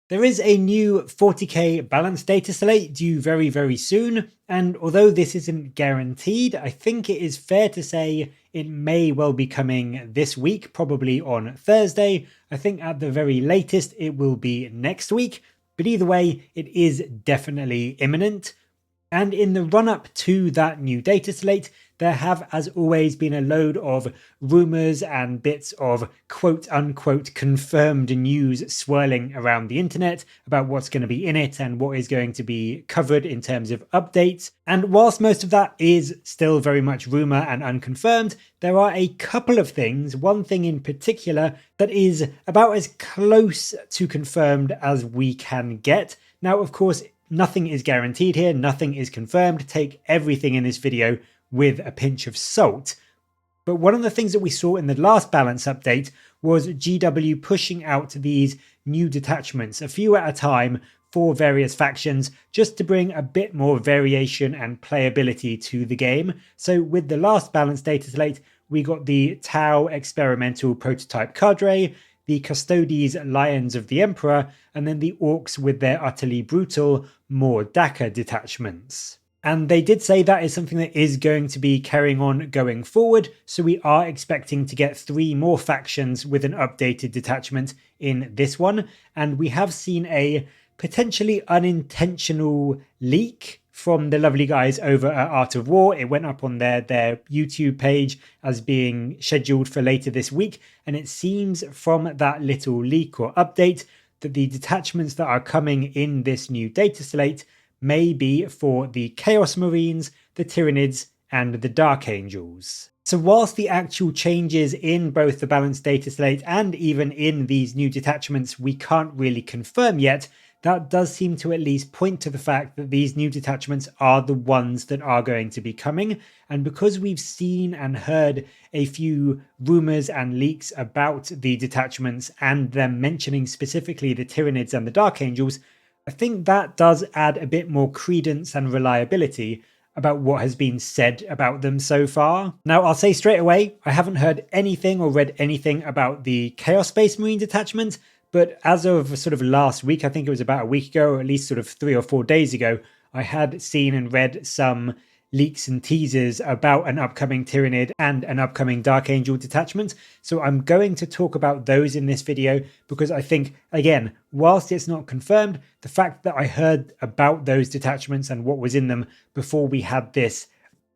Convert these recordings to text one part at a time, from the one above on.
There is a new 40k Balance Dataslate due very, very soon, and although this isn't guaranteed, I think it is fair to say it may well be coming this week, probably on Thursday. I think at the very latest it will be next week, but either way, it is definitely imminent. And in the run-up to that new data slate, there have, as always, been a load of rumours and bits of quote-unquote confirmed news swirling around the internet about what's going to be in it and what is going to be covered in terms of updates. And whilst most of that is still very much rumour and unconfirmed, there are a couple of things, one thing in particular, that is about as close to confirmed as we can get. Now, of course, nothing is guaranteed here, nothing is confirmed. Take everything in this video with a pinch of salt. But one of the things that we saw in the last balance update was GW pushing out these new detachments, a few at a time, for various factions, just to bring a bit more variation and playability to the game. So with the last balance data slate, we got the Tau experimental prototype cadre, the Custodes Lions of the Emperor, and then the Orcs with their utterly brutal Mordaka detachments. And they did say that is something that is going to be carrying on going forward, so we are expecting to get 3 more factions with an updated detachment in this one. And we have seen a potentially unintentional leak from the lovely guys over at Art of War. It went up on their YouTube page as being scheduled for later this week, and it seems from that little leak or update that the detachments that are coming in this new data slate may be for the Chaos Marines, the Tyranids, and the Dark Angels. So whilst the actual changes in both the balanced data slate and even in these new detachments we can't really confirm yet, that does seem to at least point to the fact that these new detachments are the ones that are going to be coming. And because we've seen and heard a few rumours and leaks about the detachments and them mentioning specifically the Tyranids and the Dark Angels, I think that does add a bit more credence and reliability about what has been said about them so far. Now, I'll say straight away, I haven't heard anything or read anything about the Chaos Space Marine detachment, but as of sort of last week, I think it was about a week ago, or at least sort of 3 or 4 days ago, I had seen and read some leaks and teases about an upcoming Tyranid and an upcoming Dark Angel detachment. So I'm going to talk about those in this video because I think, again, whilst it's not confirmed, the fact that I heard about those detachments and what was in them before we had this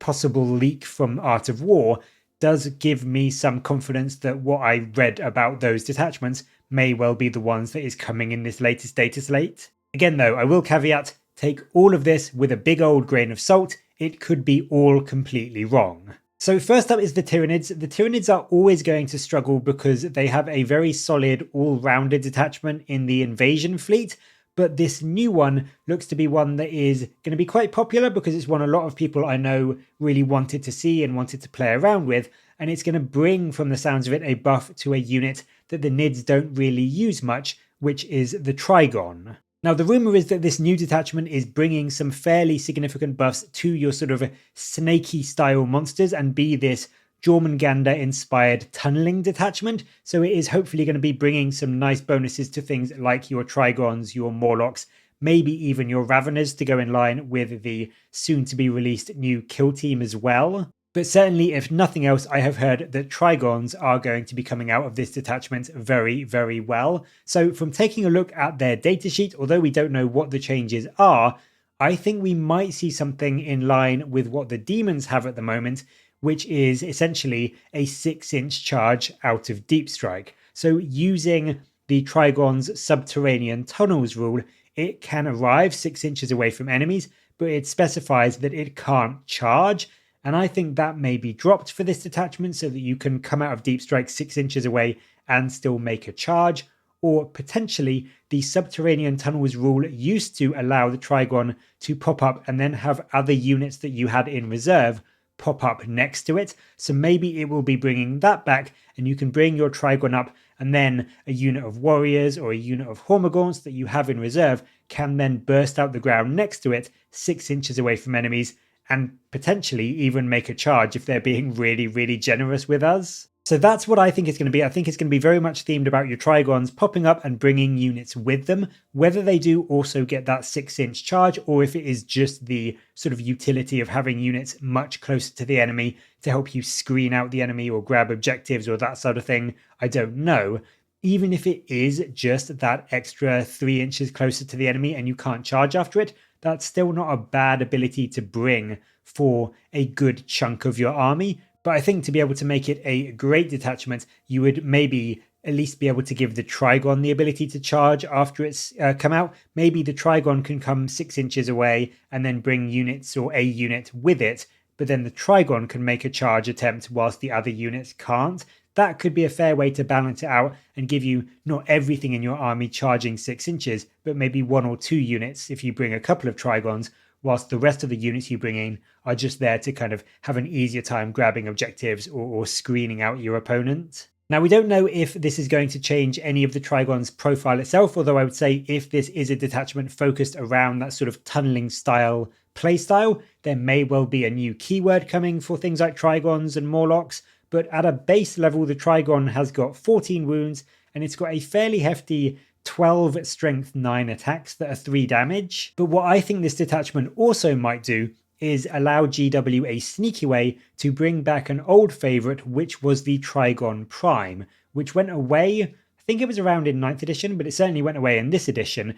possible leak from Art of War does give me some confidence that what I read about those detachments may well be the ones that is coming in this latest data slate. Again though, I will caveat, take all of this with a big old grain of salt. It could be all completely wrong. So first up is the Tyranids. The Tyranids are always going to struggle because they have a very solid all-rounded detachment in the invasion fleet, but this new one looks to be one that is going to be quite popular because it's one a lot of people I know really wanted to see and wanted to play around with, and it's going to bring, from the sounds of it, a buff to a unit that the Nids don't really use much, which is the Trigon. Now, the rumour is that this new detachment is bringing some fairly significant buffs to your sort of snaky style monsters and be this Jormungandr inspired tunneling detachment. So it is hopefully going to be bringing some nice bonuses to things like your Trigons, your Morlocks, maybe even your Raveners to go in line with the soon to be released new kill team as well. But certainly, if nothing else, I have heard that Trigons are going to be coming out of this detachment very, very well. So from taking a look at their datasheet, although we don't know what the changes are, I think we might see something in line with what the Demons have at the moment, which is essentially a 6-inch charge out of Deep Strike. So using the Trigon's subterranean tunnels rule, it can arrive 6 inches away from enemies, but it specifies that it can't charge. And I think that may be dropped for this detachment so that you can come out of Deep Strike 6 inches away and still make a charge. Or potentially the subterranean tunnels rule used to allow the Trigon to pop up and then have other units that you had in reserve pop up next to it. So maybe it will be bringing that back and you can bring your Trigon up and then a unit of warriors or a unit of Hormagaunts that you have in reserve can then burst out the ground next to it 6 inches away from enemies and potentially even make a charge if they're being really, really generous with us. So that's what I think it's going to be. I think it's going to be very much themed about your Trigons popping up and bringing units with them, whether they do also get that 6-inch charge or if it is just the sort of utility of having units much closer to the enemy to help you screen out the enemy or grab objectives or that sort of thing. I don't know. Even if it is just that extra 3 inches closer to the enemy and you can't charge after it, that's still not a bad ability to bring for a good chunk of your army. But I think to be able to make it a great detachment, you would maybe at least be able to give the Trigon the ability to charge after it's come out. Maybe the Trigon can come 6 inches away and then bring units or a unit with it, but then the Trigon can make a charge attempt whilst the other units can't. That could be a fair way to balance it out and give you not everything in your army charging 6 inches, but maybe 1 or 2 units if you bring a couple of Trigons, whilst the rest of the units you bring in are just there to kind of have an easier time grabbing objectives or screening out your opponent. Now, we don't know if this is going to change any of the Trigon's profile itself, although I would say if this is a detachment focused around that sort of tunneling style playstyle, there may well be a new keyword coming for things like Trigons and Morlocks, but at a base level, the Trigon has got 14 wounds and it's got a fairly hefty 12 strength 9 attacks that are 3 damage. But what I think this detachment also might do is allow GW a sneaky way to bring back an old favourite, which was the Trigon Prime, which went away, I think it was around in 9th edition, but it certainly went away in this edition.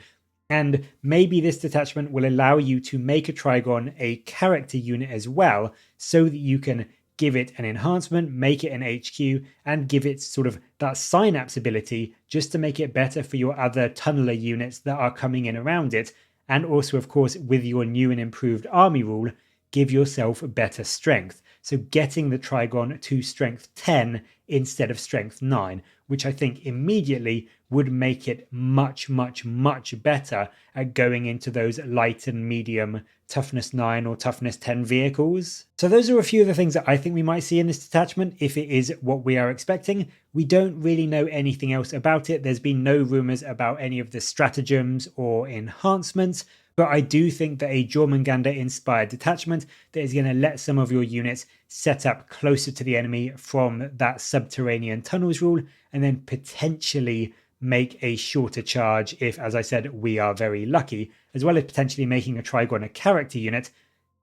And maybe this detachment will allow you to make a Trigon a character unit as well, so that you can give it an enhancement, make it an HQ, and give it sort of that synapse ability just to make it better for your other tunneler units that are coming in around it. And also, of course, with your new and improved army rule, give yourself better strength. So getting the Trigon to strength 10 instead of strength 9, which I think immediately would make it much, much, much better at going into those light and medium toughness 9 or toughness 10 vehicles. So those are a few of the things that I think we might see in this detachment if it is what we are expecting. We don't really know anything else about it. There's been no rumors about any of the stratagems or enhancements, but I do think that a Jormungandr inspired detachment that is going to let some of your units set up closer to the enemy from that subterranean tunnels rule and then potentially make a shorter charge if, as I said, we are very lucky, as well as potentially making a Trigon a character unit,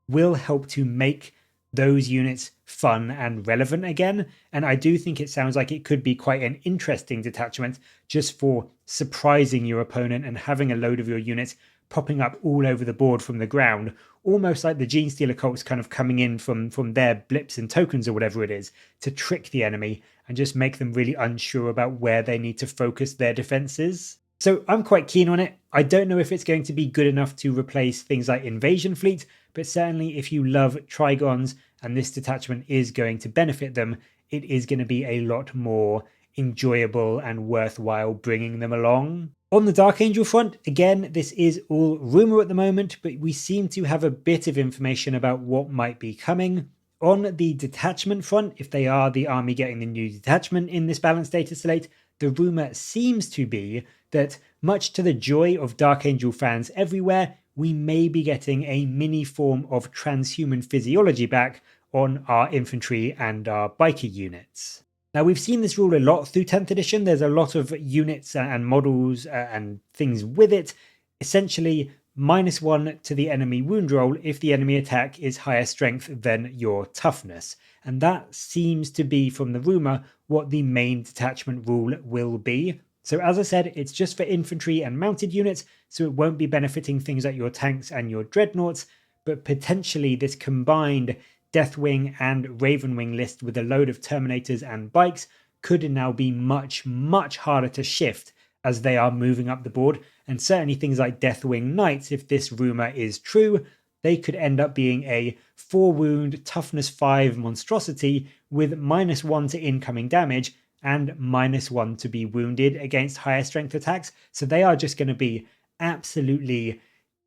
will help to make those units fun and relevant again. And I do think it sounds like it could be quite an interesting detachment just for surprising your opponent and having a load of your units popping up all over the board from the ground, almost like the Genestealer cults kind of coming in from their blips and tokens or whatever it is to trick the enemy and just make them really unsure about where they need to focus their defenses. So I'm quite keen on it. I don't know if it's going to be good enough to replace things like Invasion Fleet, but certainly if you love Trigons and this detachment is going to benefit them, it is going to be a lot more enjoyable and worthwhile bringing them along. On the Dark Angel front, again, this is all rumour at the moment, but we seem to have a bit of information about what might be coming. On the detachment front, if they are the army getting the new detachment in this Balance Dataslate, the rumour seems to be that, much to the joy of Dark Angel fans everywhere, we may be getting a mini form of transhuman physiology back on our infantry and our biker units. Now, we've seen this rule a lot through 10th edition. There's a lot of units and models and things with it. Essentially, -1 to the enemy wound roll if the enemy attack is higher strength than your toughness. And that seems to be, from the rumour, what the main detachment rule will be. So as I said, it's just for infantry and mounted units, so it won't be benefiting things like your tanks and your dreadnoughts, but potentially this combined Deathwing and Ravenwing list with a load of Terminators and bikes could now be much, much harder to shift as they are moving up the board. And certainly things like Deathwing Knights, if this rumour is true, they could end up being a 4 wound, toughness 5 monstrosity with -1 to incoming damage and -1 to be wounded against higher strength attacks. So they are just going to be absolutely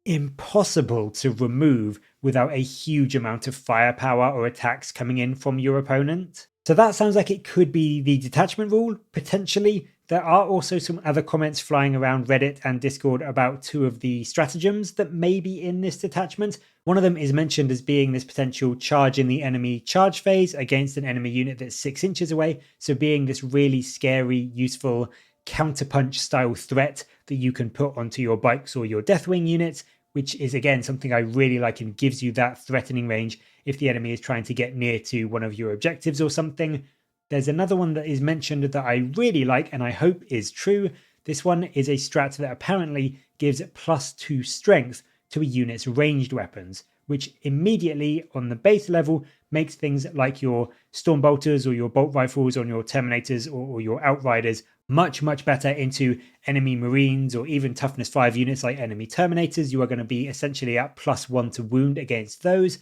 impossible to remove without a huge amount of firepower or attacks coming in from your opponent. So that sounds like it could be the detachment rule, potentially. There are also some other comments flying around Reddit and Discord about two of the stratagems that may be in this detachment. One of them is mentioned as being this potential charge in the enemy charge phase against an enemy unit that's 6 inches away. So being this really scary, useful counterpunch style threat that you can put onto your bikes or your Deathwing units, which is again something I really like and gives you that threatening range if the enemy is trying to get near to one of your objectives or something. There's another one that is mentioned that I really like and I hope is true. This one is a strat that apparently gives +2 strength to a unit's ranged weapons, which immediately on the base level makes things like your Stormbolters or your Bolt Rifles or your Terminators or your Outriders much, much better into enemy Marines or even Toughness 5 units like enemy Terminators. You are going to be essentially at +1 to wound against those.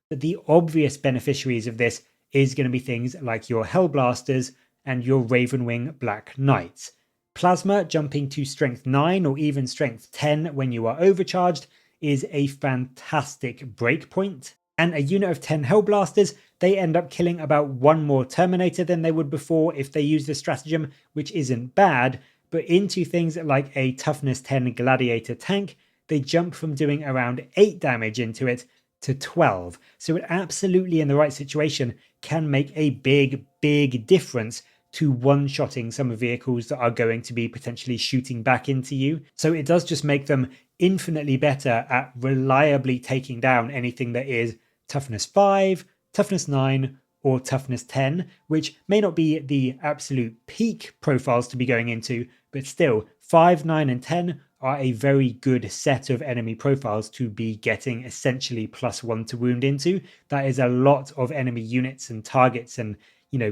But the obvious beneficiaries of this is going to be things like your Hellblasters and your Ravenwing Black Knights. Plasma jumping to strength 9 or even strength 10 when you are overcharged is a fantastic breakpoint. And a unit of 10 Hellblasters, they end up killing about 1 more Terminator than they would before if they use this stratagem, which isn't bad, but into things like a toughness 10 Gladiator tank, they jump from doing around 8 damage into it to 12. So it absolutely, in the right situation, can make a big, big difference to one-shotting some vehicles that are going to be potentially shooting back into you. So it does just make them infinitely better at reliably taking down anything that is toughness 5, toughness 9, or toughness 10, which may not be the absolute peak profiles to be going into, but still 5, 9, and 10 are a very good set of enemy profiles to be getting essentially +1 to wound into. That is a lot of enemy units and targets and,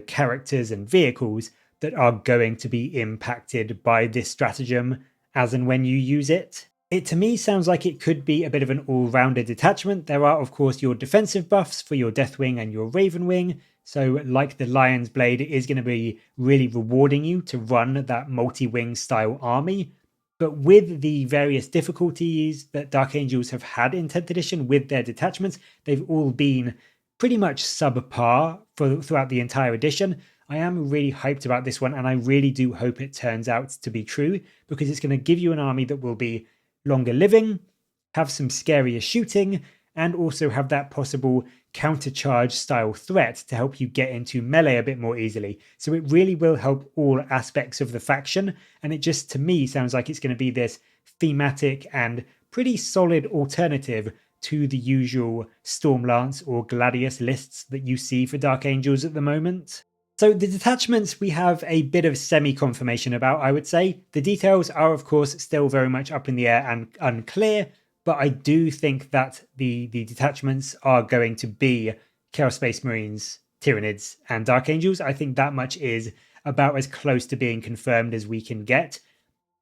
characters and vehicles that are going to be impacted by this stratagem as and when you use it. It to me sounds like it could be a bit of an all-rounder detachment. There are of course your defensive buffs for your Deathwing and your Ravenwing. So like the Lion's Blade, it is going to be really rewarding you to run that multi-wing style army. But with the various difficulties that Dark Angels have had in 10th edition with their detachments, they've all been pretty much subpar throughout the entire edition. I am really hyped about this one, and I really do hope it turns out to be true, because it's going to give you an army that will be longer living, have some scarier shooting, and also have that possible countercharge style threat to help you get into melee a bit more easily. So it really will help all aspects of the faction, and it just to me sounds like it's going to be this thematic and pretty solid alternative to the usual Stormlance or Gladius lists that you see for Dark Angels at the moment. So the detachments we have a bit of semi-confirmation about, I would say. The details are of course still very much up in the air and unclear, but I do think that the detachments are going to be Chaos Space Marines, Tyranids, and Dark Angels. I think that much is about as close to being confirmed as we can get.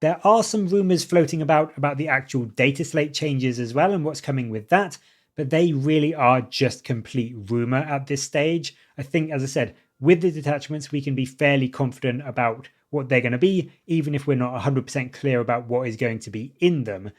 There are some rumors floating about the actual data slate changes as well and what's coming with that, but they really are just complete rumor at this stage. I think, as I said, with the detachments, we can be fairly confident about what they're going to be, even if we're not 100% clear about what is going to be in them.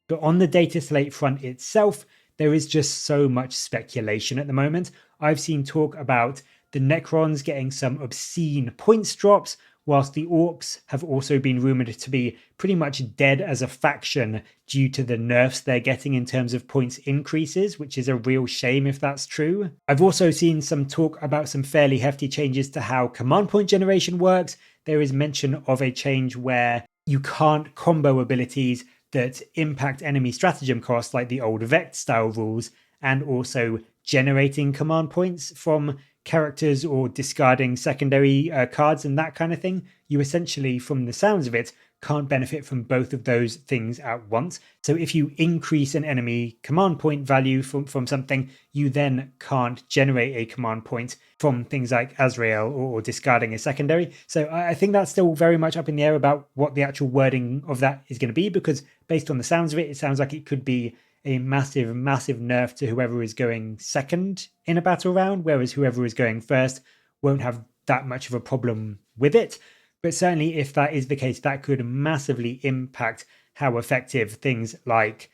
But on the data slate front itself, there is just so much speculation at the moment. I've seen talk about the Necrons getting some obscene points drops, whilst the Orcs have also been rumoured to be pretty much dead as a faction due to the nerfs they're getting in terms of points increases, which is a real shame if that's true. I've also seen some talk about some fairly hefty changes to how command point generation works. There is mention of a change where you can't combo abilities that impact enemy stratagem costs like the old Vect style rules, and also generating command points from characters or discarding secondary cards and that kind of thing. You essentially, from the sounds of it, can't benefit from both of those things at once. So if you increase an enemy command point value from something, you then can't generate a command point from things like Azrael or discarding a secondary. So I think that's still very much up in the air about what the actual wording of that is going to be, because based on the sounds of it, it sounds like it could be a massive, massive nerf to whoever is going second in a battle round, whereas whoever is going first won't have that much of a problem with it. But certainly if that is the case, that could massively impact how effective things like,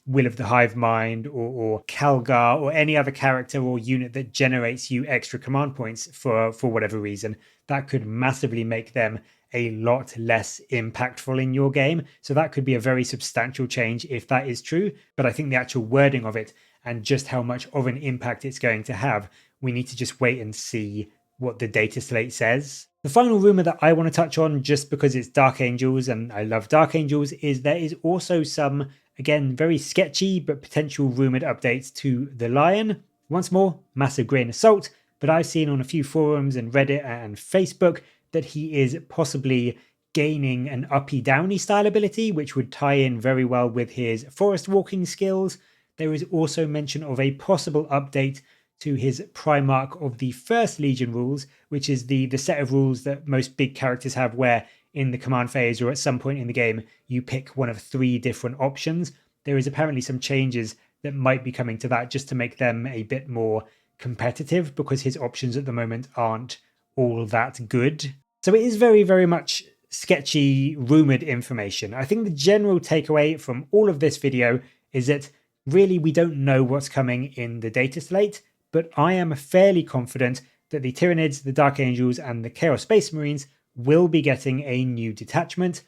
Will of the Hive Mind or Calgar or any other character or unit that generates you extra command points for whatever reason. That could massively make them a lot less impactful in your game. So that could be a very substantial change if that is true. But I think the actual wording of it and just how much of an impact it's going to have, we need to just wait and see what the data slate says. The final rumor that I want to touch on, just because it's Dark Angels and I love Dark Angels, is there is also some, again, very sketchy but potential rumored updates to the Lion. Once more, massive grain of salt, but I've seen on a few forums and Reddit and Facebook that he is possibly gaining an uppy downy style ability, which would tie in very well with his forest walking skills. There is also mention of a possible update to his Primarch of the First Legion rules, which is the set of rules that most big characters have, where in the command phase or at some point in the game, you pick one of 3 different options. There is apparently some changes that might be coming to that just to make them a bit more competitive, because his options at the moment aren't all that good. So it is very, very much sketchy, rumored information. I think the general takeaway from all of this video is that really we don't know what's coming in the data slate, but I am fairly confident that the Tyranids, the Dark Angels, and the Chaos Space Marines will be getting a new detachment.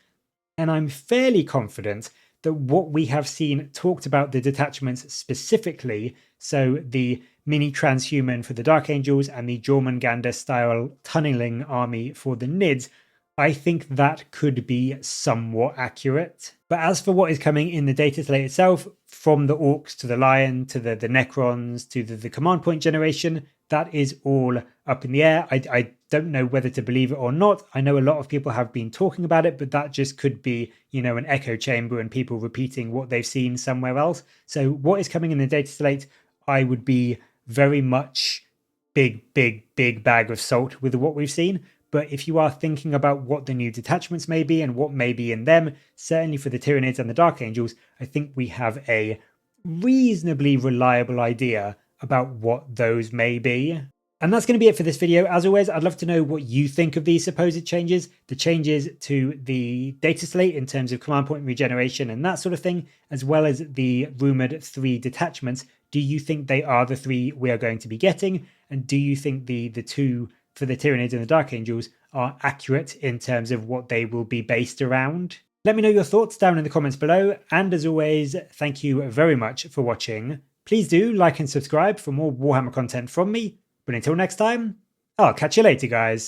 And I'm fairly confident that what we have seen talked about the detachments specifically, so the mini transhuman for the Dark Angels and the Jormungandr style tunneling army for the Nids, I think that could be somewhat accurate. But as for what is coming in the data slate itself, from the Orcs to the Lion to the Necrons to the command point generation, that is all up in the air. I don't know whether to believe it or not. I know a lot of people have been talking about it, but that just could be, an echo chamber and people repeating what they've seen somewhere else. So what is coming in the data slate, I would be very much big bag of salt with what we've seen. But if you are thinking about what the new detachments may be and what may be in them, certainly for the Tyranids and the Dark Angels, I think we have a reasonably reliable idea about what those may be. And that's going to be it for this video. As always, I'd love to know what you think of these supposed changes, the changes to the data slate in terms of command point regeneration and that sort of thing, as well as the rumored 3 detachments. Do you think they are the 3 we are going to be getting? And do you think the 2 for the Tyranids and the Dark Angels are accurate in terms of what they will be based around? Let me know your thoughts down in the comments below. And as always, thank you very much for watching. Please do like and subscribe for more Warhammer content from me. But until next time, I'll catch you later, guys.